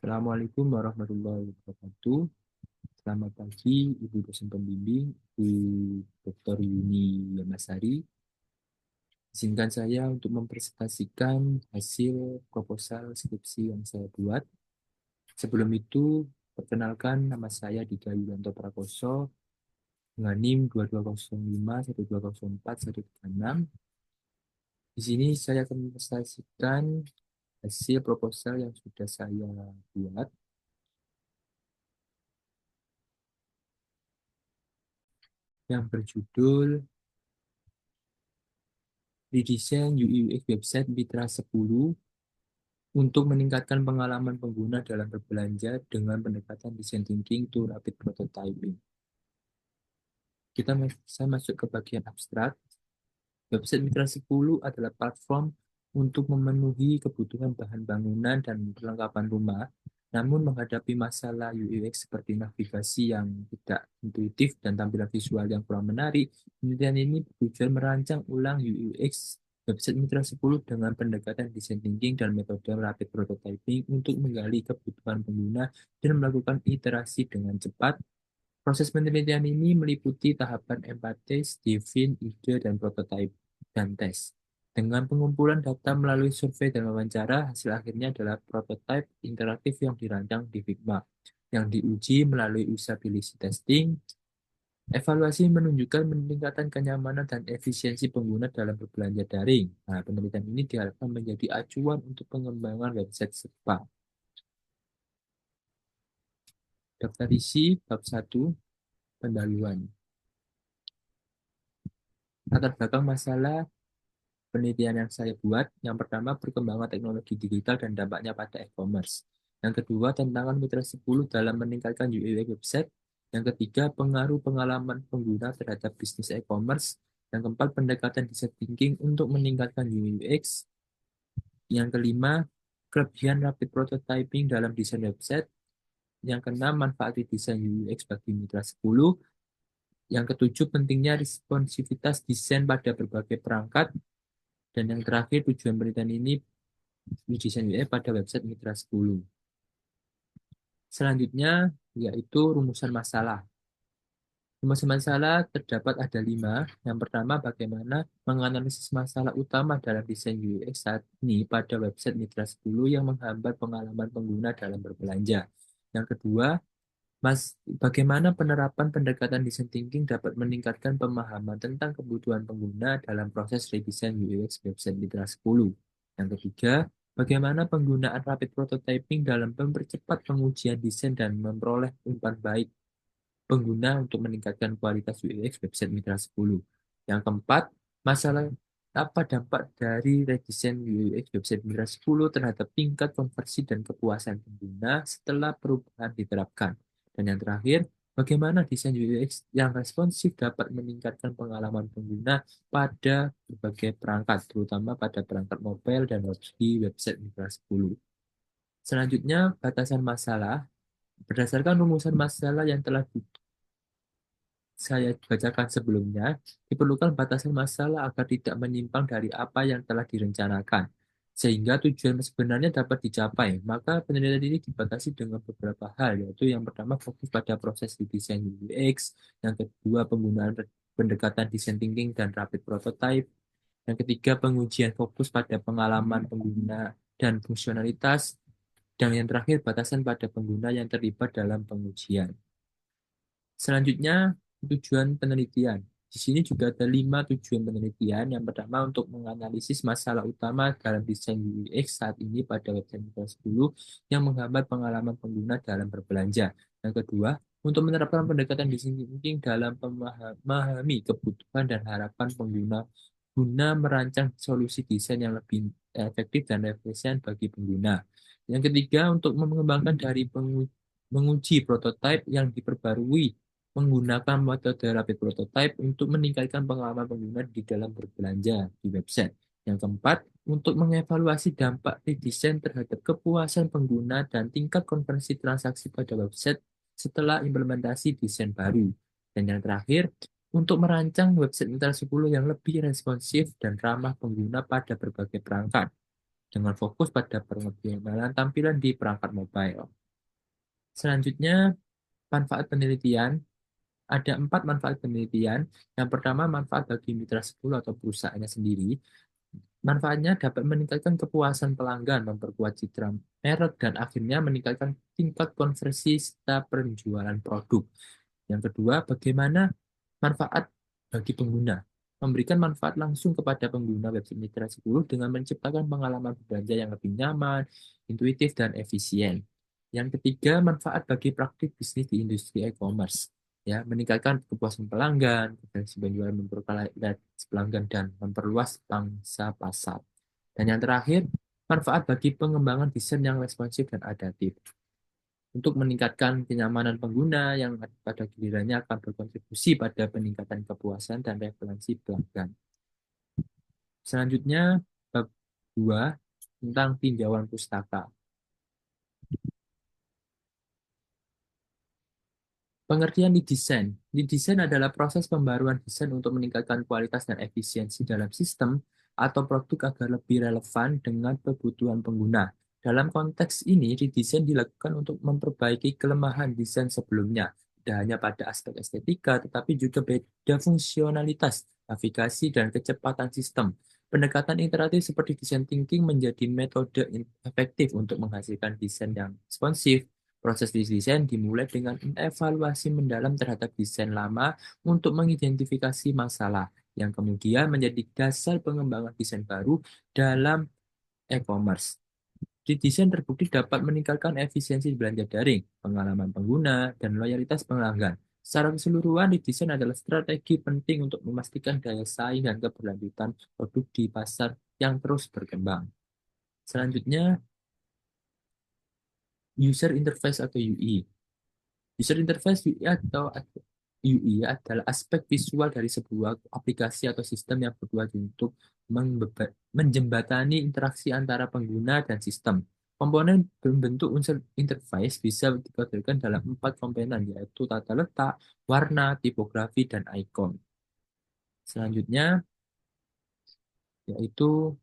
Assalamualaikum warahmatullahi wabarakatuh. Selamat pagi, Ibu dosen pembimbing, Ibu Dr. Yuni Yamasari. Izinkan saya untuk mempresentasikan hasil proposal skripsi yang saya buat. Sebelum itu, perkenalkan nama saya Dika Yulianto Prakoso dengan NIM 2205 1204 136. Di sini saya akan mempresentasikan hasil proposal yang sudah saya buat yang berjudul Redesign UI UX Website Mitra 10 untuk meningkatkan pengalaman pengguna dalam berbelanja dengan pendekatan design thinking to rapid prototyping. Saya masuk ke bagian abstrak. Website Mitra 10 adalah platform untuk memenuhi kebutuhan bahan bangunan dan perlengkapan rumah, namun menghadapi masalah UX seperti navigasi yang tidak intuitif dan tampilan visual yang kurang menarik. Penelitian ini bertujuan merancang ulang UX website Mitra 10 dengan pendekatan design thinking dan metode rapid prototyping untuk menggali kebutuhan pengguna dan melakukan iterasi dengan cepat. Proses penelitian ini meliputi tahapan empatis, define, ide, dan prototype dan tes. Dengan pengumpulan data melalui survei dan wawancara, hasil akhirnya adalah prototipe interaktif yang dirancang di Figma, yang diuji melalui usability testing. Evaluasi menunjukkan peningkatan kenyamanan dan efisiensi pengguna dalam berbelanja daring. Nah, penelitian ini diharapkan menjadi acuan untuk pengembangan website serupa. Daftar isi bab 1, pendahuluan. Latar belakang masalah penelitian yang saya buat, yang pertama perkembangan teknologi digital dan dampaknya pada e-commerce. Yang kedua, tantangan Mitra 10 dalam meningkatkan UI website. Yang ketiga, pengaruh pengalaman pengguna terhadap bisnis e-commerce. Yang keempat, pendekatan design thinking untuk meningkatkan UI UX. Yang kelima, kelebihan rapid prototyping dalam desain website. Yang keenam, manfaat desain UI UX bagi Mitra 10. Yang ketujuh, pentingnya responsivitas desain pada berbagai perangkat. Dan yang terakhir, tujuan penelitian ini desain UI pada website Mitra 10. Selanjutnya, yaitu rumusan masalah. Rumusan masalah terdapat ada 5. Yang pertama, bagaimana menganalisis masalah utama dalam desain UX saat ini pada website Mitra 10 yang menghambat pengalaman pengguna dalam berbelanja. Yang kedua, bagaimana penerapan pendekatan design thinking dapat meningkatkan pemahaman tentang kebutuhan pengguna dalam proses redesign UX website Mitra 10. Yang ketiga, bagaimana penggunaan rapid prototyping dalam mempercepat pengujian desain dan memperoleh umpan baik pengguna untuk meningkatkan kualitas UX website Mitra 10. Yang keempat, masalah apa dampak dari redesign UX website Mitra 10 terhadap tingkat konversi dan kepuasan pengguna setelah perubahan diterapkan. Dan yang terakhir, bagaimana desain UX yang responsif dapat meningkatkan pengalaman pengguna pada berbagai perangkat, terutama pada perangkat mobile dan di website Mitra 10. Selanjutnya, batasan masalah. Berdasarkan rumusan masalah yang telah saya bacakan sebelumnya, diperlukan batasan masalah agar tidak menyimpang dari apa yang telah direncanakan, sehingga tujuan sebenarnya dapat dicapai. Maka penelitian ini dibatasi dengan beberapa hal, yaitu yang pertama fokus pada proses desain UX, yang kedua penggunaan pendekatan design thinking dan rapid prototype, yang ketiga pengujian fokus pada pengalaman pengguna dan fungsionalitas, dan yang terakhir batasan pada pengguna yang terlibat dalam pengujian. Selanjutnya, tujuan penelitian. Di sini juga ada 5 tujuan penelitian. Yang pertama, untuk menganalisis masalah utama dalam desain UX saat ini pada website Mitra 10 yang menghambat pengalaman pengguna dalam berbelanja. Yang kedua, untuk menerapkan pendekatan design thinking dalam memahami kebutuhan dan harapan pengguna guna merancang solusi desain yang lebih efektif dan efisien bagi pengguna. Yang ketiga, untuk mengembangkan dari menguji prototipe yang diperbarui menggunakan metode rapid prototype untuk meningkatkan pengalaman pengguna di dalam berbelanja di website. Yang keempat, untuk mengevaluasi dampak redesign terhadap kepuasan pengguna dan tingkat konversi transaksi pada website setelah implementasi desain baru. Dan yang terakhir, untuk merancang website Mitra 10 yang lebih responsif dan ramah pengguna pada berbagai perangkat. dengan fokus pada pengoptimalan tampilan di perangkat mobile. Selanjutnya, manfaat penelitian. Ada 4 manfaat penelitian. Yang pertama, manfaat bagi mitra 10 atau perusahaannya sendiri. Manfaatnya dapat meningkatkan kepuasan pelanggan, memperkuat citra merek, dan akhirnya meningkatkan tingkat konversi serta penjualan produk. Yang kedua, bagaimana manfaat bagi pengguna. Memberikan manfaat langsung kepada pengguna website Mitra 10 dengan menciptakan pengalaman berbelanja yang lebih nyaman, intuitif, dan efisien. Yang ketiga, manfaat bagi praktik bisnis di industri e-commerce. Ya, meningkatkan kepuasan pelanggan, potensi penjualan, memperkaya pelanggan, dan memperluas pangsa pasar. Dan yang terakhir, manfaat bagi pengembangan desain yang responsif dan adaptif untuk meningkatkan kenyamanan pengguna yang pada gilirannya akan berkontribusi pada peningkatan kepuasan dan referensi pelanggan. Selanjutnya, bab 2 tentang tinjauan pustaka. Pengertian lead design. Lead design adalah proses pembaruan desain untuk meningkatkan kualitas dan efisiensi dalam sistem atau produk agar lebih relevan dengan kebutuhan pengguna. Dalam konteks ini, redesign dilakukan untuk memperbaiki kelemahan desain sebelumnya, tidak hanya pada aspek estetika, tetapi juga pada fungsionalitas, navigasi, dan kecepatan sistem. Pendekatan iteratif seperti design thinking menjadi metode efektif untuk menghasilkan desain yang responsif. Proses desain dimulai dengan evaluasi mendalam terhadap desain lama untuk mengidentifikasi masalah, yang kemudian menjadi dasar pengembangan desain baru dalam e-commerce. Desain terbukti dapat meningkatkan efisiensi belanja daring, pengalaman pengguna, dan loyalitas pelanggan. Secara keseluruhan, desain adalah strategi penting untuk memastikan daya saing dan keberlanjutan produk di pasar yang terus berkembang. Selanjutnya, user interface atau UI. User interface UI adalah aspek visual dari sebuah aplikasi atau sistem yang bertujuan untuk menjembatani interaksi antara pengguna dan sistem. Komponen berbentuk unsur interface bisa dikategorikan dalam 4 komponen, yaitu tata letak, warna, tipografi, dan icon. Selanjutnya, yaitu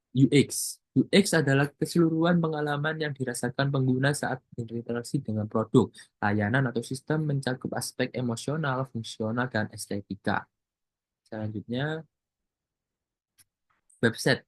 UX. UX adalah keseluruhan pengalaman yang dirasakan pengguna saat berinteraksi dengan produk, layanan, atau sistem mencakup aspek emosional, fungsional, dan estetika. Selanjutnya, website.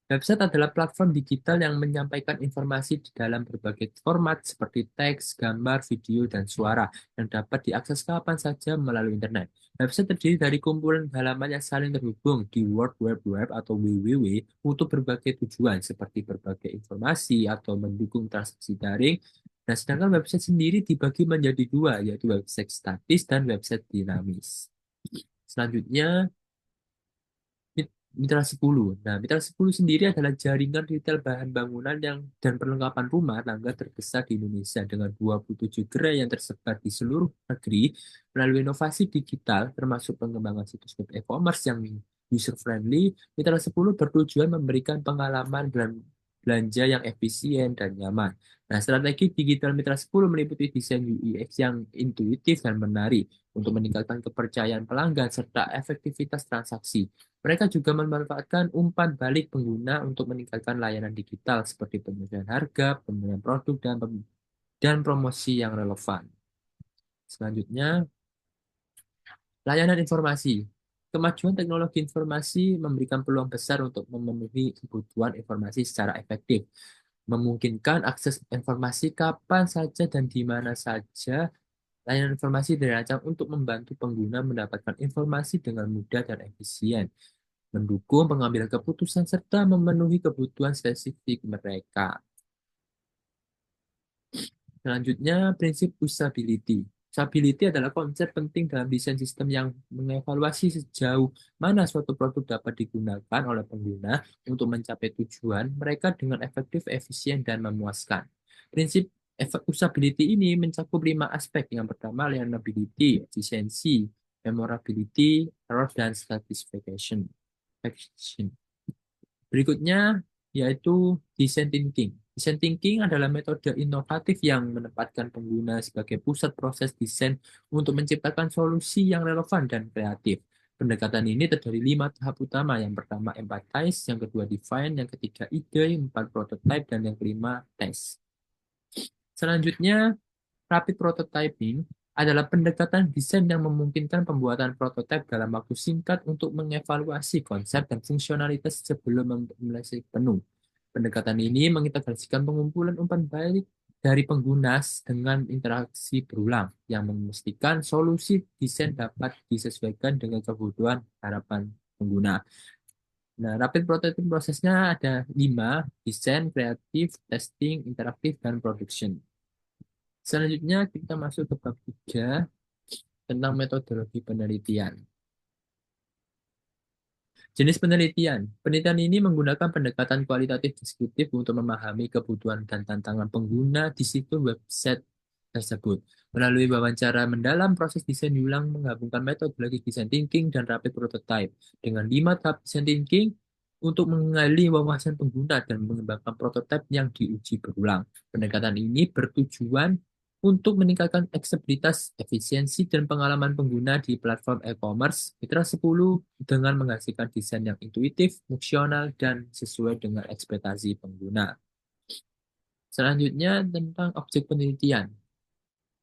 Website adalah platform digital yang menyampaikan informasi di dalam berbagai format seperti teks, gambar, video, dan suara yang dapat diakses kapan saja melalui internet. Website terdiri dari kumpulan halaman yang saling terhubung di World Wide Web atau WWW untuk berbagai tujuan seperti berbagai informasi atau mendukung transaksi daring. Nah, sedangkan website sendiri dibagi menjadi dua, yaitu website statis dan website dinamis. Selanjutnya, Mitra 10. Nah, Mitra 10 sendiri adalah jaringan retail bahan bangunan dan perlengkapan rumah tangga terbesar di Indonesia dengan 27 gerai yang tersebar di seluruh negeri melalui inovasi digital termasuk pengembangan situs web e-commerce yang user friendly. Mitra 10 bertujuan memberikan pengalaman belanja yang efisien dan nyaman. Nah, strategi digital Mitra 10 meliputi desain UX yang intuitif dan menarik untuk meningkatkan kepercayaan pelanggan serta efektivitas transaksi. Mereka juga memanfaatkan umpan balik pengguna untuk meningkatkan layanan digital seperti penyesuaian harga, pemilihan produk, dan promosi yang relevan. Selanjutnya, layanan informasi. Kemajuan teknologi informasi memberikan peluang besar untuk memenuhi kebutuhan informasi secara efektif, memungkinkan akses informasi kapan saja dan di mana saja. Layanan informasi dirancang untuk membantu pengguna mendapatkan informasi dengan mudah dan efisien, mendukung pengambilan keputusan, serta memenuhi kebutuhan spesifik mereka. Selanjutnya, prinsip usability. Usability adalah konsep penting dalam desain sistem yang mengevaluasi sejauh mana suatu produk dapat digunakan oleh pengguna untuk mencapai tujuan mereka dengan efektif, efisien, dan memuaskan. Prinsip usability ini mencakup 5 aspek. Yang pertama, reliability, efisiensi, memorability, error, dan satisfaction. Berikutnya yaitu design thinking. Design thinking adalah metode inovatif yang menempatkan pengguna sebagai pusat proses desain untuk menciptakan solusi yang relevan dan kreatif. Pendekatan ini terdiri 5 tahap utama. Yang pertama empathize, yang kedua define, yang ketiga ide, yang keempat prototype, dan yang kelima test. Selanjutnya, rapid prototyping adalah pendekatan desain yang memungkinkan pembuatan prototipe dalam waktu singkat untuk mengevaluasi konsep dan fungsionalitas sebelum memulai penuh. Pendekatan ini mengintegrasikan pengumpulan umpan balik dari pengguna dengan interaksi berulang yang memastikan solusi desain dapat disesuaikan dengan kebutuhan harapan pengguna. Nah, rapid prototyping prosesnya ada 5, desain, kreatif, testing, interaktif, dan production. Selanjutnya kita masuk ke bab 3 tentang metodologi penelitian. Jenis penelitian. Penelitian ini menggunakan pendekatan kualitatif deskriptif untuk memahami kebutuhan dan tantangan pengguna di situs website tersebut. Melalui wawancara mendalam, proses desain diulang menggabungkan metodologi design thinking dan rapid prototype dengan 5 tahap design thinking untuk mengali wawasan pengguna dan mengembangkan prototipe yang diuji berulang. Pendekatan ini bertujuan untuk meningkatkan aksesibilitas, efisiensi, dan pengalaman pengguna di platform e-commerce, Mitra 10 dengan menghasilkan desain yang intuitif, fungsional, dan sesuai dengan ekspektasi pengguna. Selanjutnya tentang objek penelitian.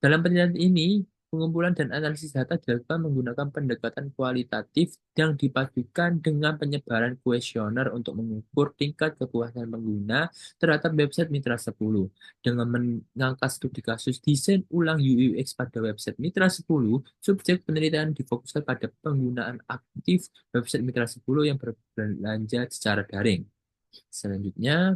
Dalam penelitian ini, pengumpulan dan analisis data dilakukan menggunakan pendekatan kualitatif yang dipadukan dengan penyebaran kuesioner untuk mengukur tingkat kepuasan pengguna terhadap website Mitra 10. Dengan mengangkat studi kasus desain ulang UX pada website Mitra 10, subjek penelitian difokuskan pada penggunaan aktif website Mitra 10 yang berbelanja secara daring. Selanjutnya,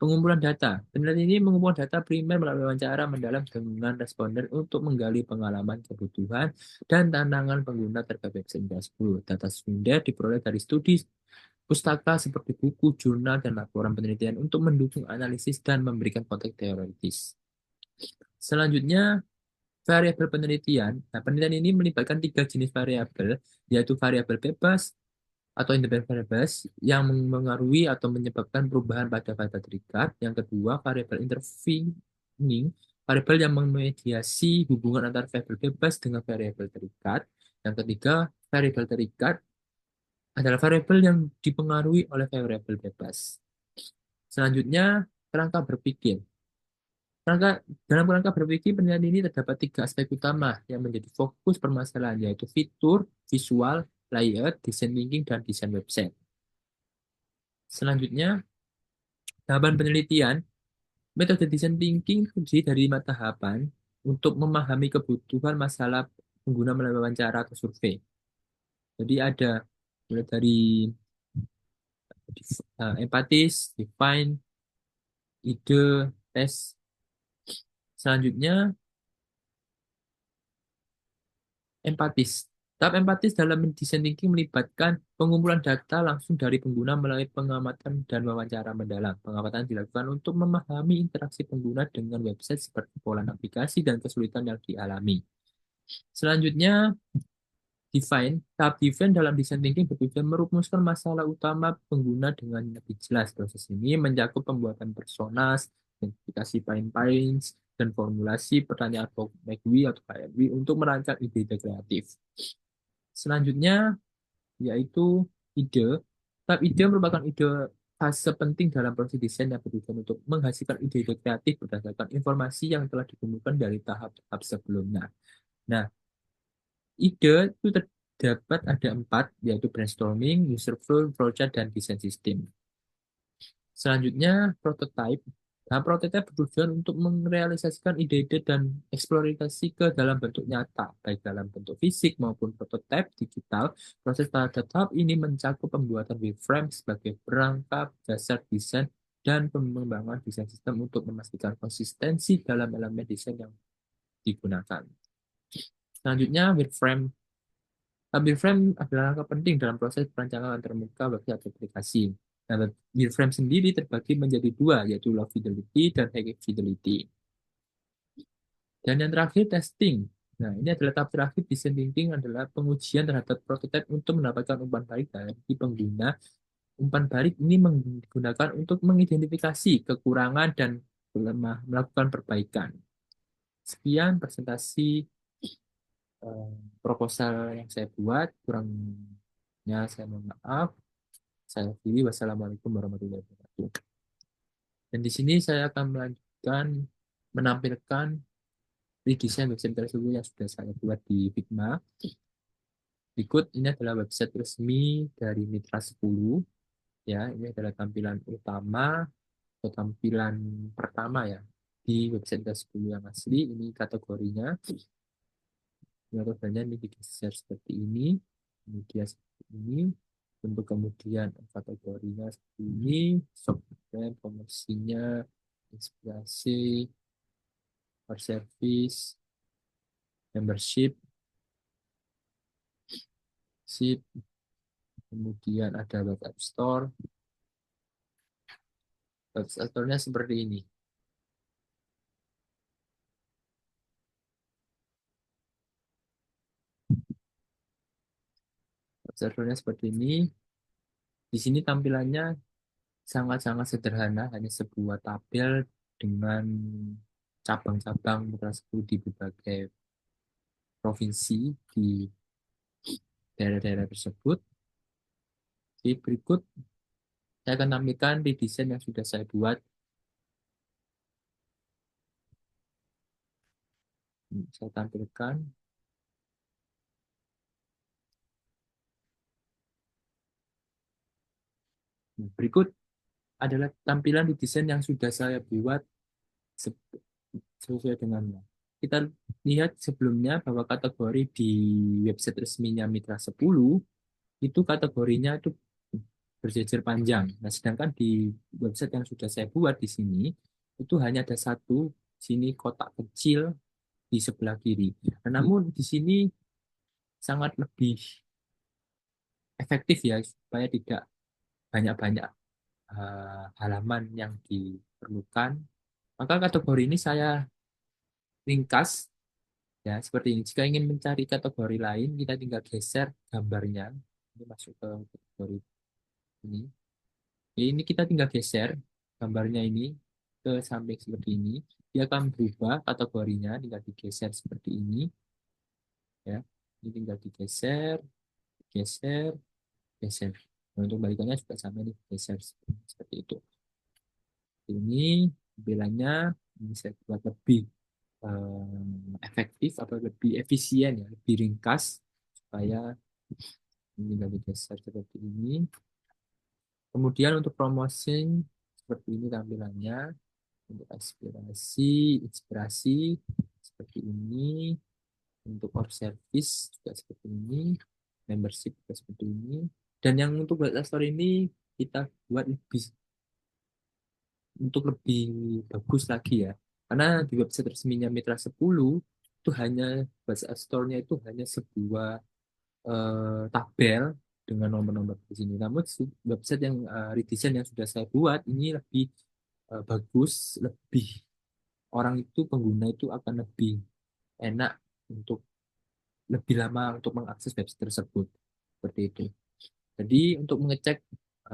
pengumpulan data. Penelitian ini mengumpulkan data primer melalui wawancara mendalam dengan responden untuk menggali pengalaman, kebutuhan, dan tantangan pengguna terkait website Mitra 10. Data sekunder diperoleh dari studi pustaka seperti buku, jurnal, dan laporan penelitian untuk mendukung analisis dan memberikan konteks teoritis. Selanjutnya, variabel penelitian. Nah, penelitian ini melibatkan 3 jenis variabel, yaitu variabel bebas, atau independent variables yang mengaruhi atau menyebabkan perubahan pada data terikat. Yang kedua, variabel intervening, variabel yang memediasi hubungan antara variabel bebas dengan variabel terikat. Yang ketiga, variabel terikat adalah variabel yang dipengaruhi oleh variabel bebas. Selanjutnya, kerangka berpikir. Dalam kerangka berpikir, penelitian ini terdapat 3 aspek utama yang menjadi fokus permasalahan, yaitu fitur, visual, layout, design thinking, dan desain website. Selanjutnya, tahapan penelitian, metode design thinking terdiri dari 5 tahapan untuk memahami kebutuhan masalah pengguna melalui wawancara atau survei. Jadi ada mulai dari empatis, define, ide, tes. Selanjutnya, empatis. Tahap empatis dalam design thinking melibatkan pengumpulan data langsung dari pengguna melalui pengamatan dan wawancara mendalam. Pengamatan dilakukan untuk memahami interaksi pengguna dengan website seperti pola navigasi dan kesulitan yang dialami. Selanjutnya, define. Tahap define dalam design thinking bertujuan merumuskan masalah utama pengguna dengan lebih jelas. Proses ini mencakup pembuatan personas, identifikasi pain points, dan formulasi pertanyaan McWee atau KMW untuk merancang ide-ide kreatif. Selanjutnya, yaitu ide. Tahap ide merupakan ide fase penting dalam proses desain yang bertujuan untuk menghasilkan ide-ide kreatif berdasarkan informasi yang telah dikumpulkan dari tahap-tahap sebelumnya. Nah, ide itu terdapat ada 4, yaitu brainstorming, user flow, project, dan design system. Selanjutnya, prototype. Nah, prototype bertujuan untuk merealisasikan ide-ide dan eksplorasi ke dalam bentuk nyata, baik dalam bentuk fisik maupun prototipe digital. Proses pada tahap ini mencakup pembuatan wireframe sebagai perangkat dasar desain dan pengembangan desain sistem untuk memastikan konsistensi dalam elemen desain yang digunakan. Selanjutnya, wireframe. Wireframe adalah langkah penting dalam proses perancangan antarmuka website atau aplikasi. Nah, wireframe sendiri terbagi menjadi 2, yaitu low fidelity dan high fidelity. Dan yang terakhir, testing. Nah, ini adalah tahap terakhir design thinking adalah pengujian terhadap prototipe untuk mendapatkan umpan balik dari pengguna. Umpan balik ini digunakan untuk mengidentifikasi kekurangan dan melakukan perbaikan. Sekian presentasi eh, proposal yang saya buat. Kurangnya saya mohon maaf. Saya akhiri. Wassalamualaikum warahmatullahi wabarakatuh. Dan di sini saya akan melanjutkan menampilkan redesign website tersebut yang sudah saya buat di Figma. Berikut ini adalah website resmi dari Mitra 10. Ya, ini adalah tampilan utama atau tampilan pertama ya di website Mitra 10 yang asli. Ini kategorinya. Kategorinya ini digeser seperti ini. Kemudian seperti ini. Untuk kemudian kategorinya seperti ini. Software, promosinya, inspirasi, per service, membership, sip, kemudian ada web app store. Web app store-nya seperti ini. Web app store-nya seperti ini. Di sini tampilannya sangat-sangat sederhana, hanya sebuah tabel dengan cabang-cabang tersebut di berbagai provinsi di daerah-daerah tersebut. Di berikut saya akan tampilkan di desain yang sudah saya buat. Saya tampilkan. Berikut adalah tampilan di desain yang sudah saya buat sesuai dengannya. Kita lihat sebelumnya bahwa kategori di website resminya Mitra 10 itu kategorinya itu berjejer panjang. Nah, sedangkan di website yang sudah saya buat di sini itu hanya ada satu sini kotak kecil di sebelah kiri. Nah, namun di sini sangat lebih efektif ya supaya tidak banyak-banyak halaman yang diperlukan. Maka kategori ini saya ringkas ya seperti ini. Jika ingin mencari kategori lain, kita tinggal geser gambarnya. Ini masuk ke kategori ini. Ini kita tinggal geser gambarnya ini ke samping seperti ini. Dia akan berubah kategorinya, tinggal digeser seperti ini. Ya, ini tinggal digeser, geser, geser. Nah, untuk balikannya juga sama nih, geser seperti itu. Ini bilangnya ini saya buat lebih efektif atau lebih efisien ya, lebih ringkas supaya ini nggak digeser seperti ini. Kemudian untuk promosi seperti ini tampilannya. Untuk inspirasi seperti ini. Untuk core service juga seperti ini. Membership juga seperti ini. Dan yang untuk web store ini kita buat lebih untuk lebih bagus lagi ya. Karena di website resminya Mitra 10 itu hanya website store-nya itu hanya sebuah tabel dengan nomor-nomor di sini. Namun website yang redesign yang sudah saya buat ini lebih bagus, lebih orang itu pengguna itu akan lebih enak untuk lebih lama untuk mengakses website tersebut. Seperti itu. Jadi untuk mengecek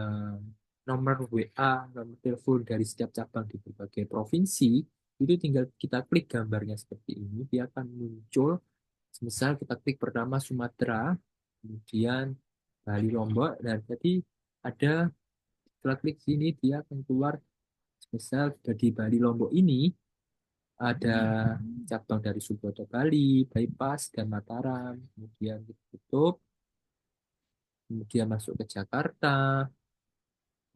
eh, nomor WA, nomor telepon dari setiap cabang di berbagai provinsi, itu tinggal kita klik gambarnya seperti ini, dia akan muncul. Misal kita klik pertama Sumatera, kemudian Bali Lombok, dan jadi ada setelah klik sini dia akan keluar. Misal di Bali Lombok ini ada cabang dari Subroto Bali, Bypass, dan Mataram, kemudian ditutup, kemudian masuk ke Jakarta,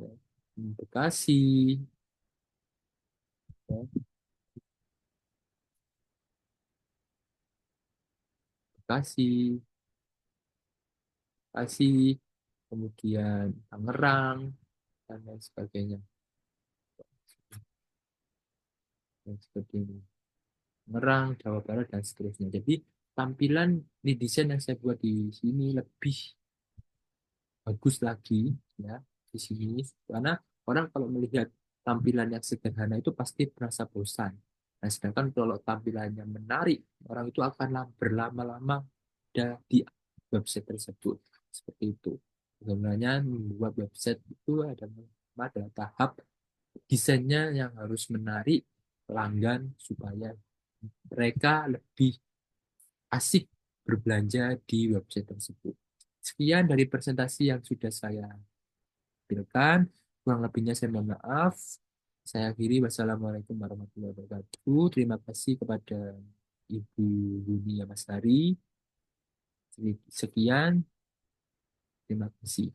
ya, Bekasi, ya, Bekasi, Bekasi, kemudian Tangerang, dan lain sebagainya. Dan seperti ini. Tangerang, Jawa Barat, dan seterusnya. Jadi tampilan di desain yang saya buat di sini lebih bagus lagi ya di sini karena orang kalau melihat tampilan yang sederhana itu pasti merasa bosan. Nah, sedangkan kalau tampilannya menarik, orang itu akan berlama-lama di website tersebut. Seperti itu. Sebenarnya membuat website itu adalah tahap desainnya yang harus menarik pelanggan supaya mereka lebih asik berbelanja di website tersebut. Sekian dari presentasi yang sudah saya tampilkan. Kurang lebihnya saya mohon maaf. Saya akhiri. Wassalamualaikum warahmatullahi wabarakatuh. Terima kasih kepada Ibu Yunia Masari. Sekian. Terima kasih.